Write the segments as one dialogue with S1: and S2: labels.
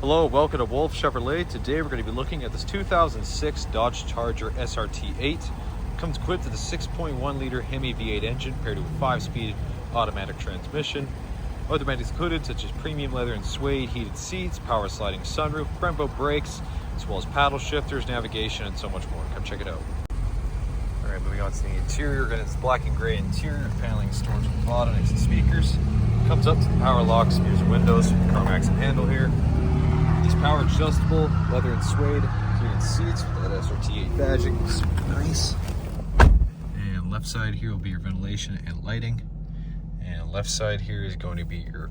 S1: Hello, welcome to Wolfe Chevrolet. Today we're going to be looking at this 2006 Dodge Charger SRT8. It comes equipped with a 6.1 liter Hemi V8 engine paired with a 5-speed automatic transmission. Other amenities included such as premium leather and suede, heated seats, power sliding sunroof, Brembo brakes, as well as paddle shifters, navigation, and so much more. Come check it out. Alright, moving on to the interior. Again, it's black and gray interior, paneling storage at the bottom next to speakers. Comes up to the power locks, mirrors and windows, chrome accent handle here. These power adjustable, leather and suede, heated seats with that SRT8 badging, super nice. And left side here will be your ventilation and lighting. And left side here is going to be your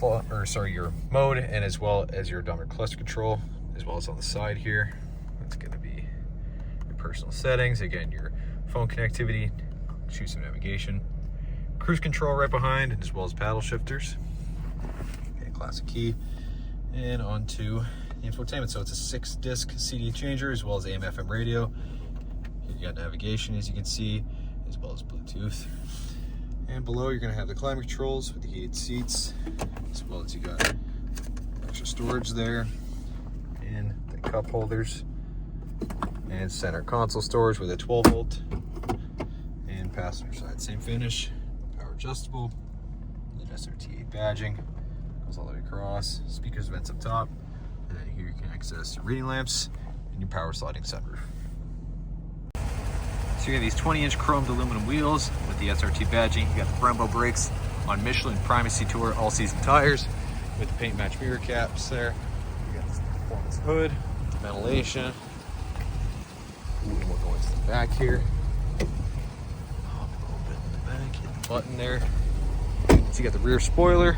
S1: your mode, and as well as your odometer cluster control, as well as on the side here. That's going to be your personal settings. Again, your phone connectivity, choose some navigation, cruise control right behind, as well as paddle shifters. Okay, classic key. And onto the infotainment. So it's a 6-disc CD changer as well as AM FM radio. Here you got navigation, as you can see, as well as Bluetooth. And below you're going to have the climate controls with the heated seats, as well as you got extra storage there, and the cup holders, and center console storage with a 12-volt, and passenger side same finish, power adjustable, and SRT8 badging. Goes all the way across, speakers, vents up top, and then here you can access your reading lamps and your power sliding sunroof. So you have these 20-inch chromed aluminum wheels with the SRT badging. You got the Brembo brakes on Michelin Primacy Tour all-season tires with the paint match mirror caps there. You got this performance hood, ventilation. Ooh, and we'll go into the back here. Hop a little bit in the back, hit the button there. So you got the rear spoiler,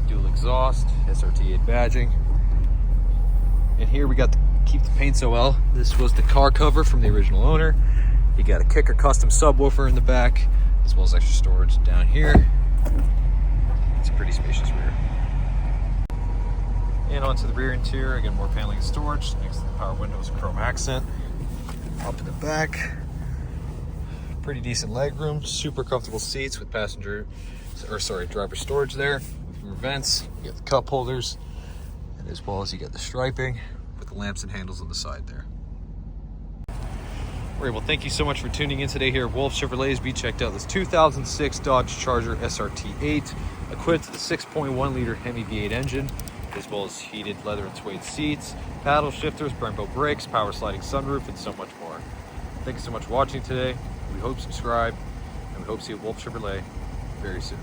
S1: dual exhaust, SRT8 badging. And here we got the keep the paint so well. This was the car cover from the original owner. You got a Kicker custom subwoofer in the back, as well as extra storage down here. It's a pretty spacious rear. And onto the rear interior, again, more paneling and storage next to the power windows, chrome accent. Up in the back, pretty decent leg room, super comfortable seats with driver storage there. Your vents, you got the cup holders, and as well as you get the striping with the lamps and handles on the side there. All right, well, thank you so much for tuning in today here at Wolfe Chevrolet. We checked out this 2006 Dodge Charger SRT8, equipped with a 6.1 liter Hemi V8 engine, as well as heated leather and suede seats, paddle shifters, Brembo brakes, power sliding sunroof, and so much more. Thank you so much for watching today. We hope you subscribe, and we hope to see you at Wolfe Chevrolet very soon.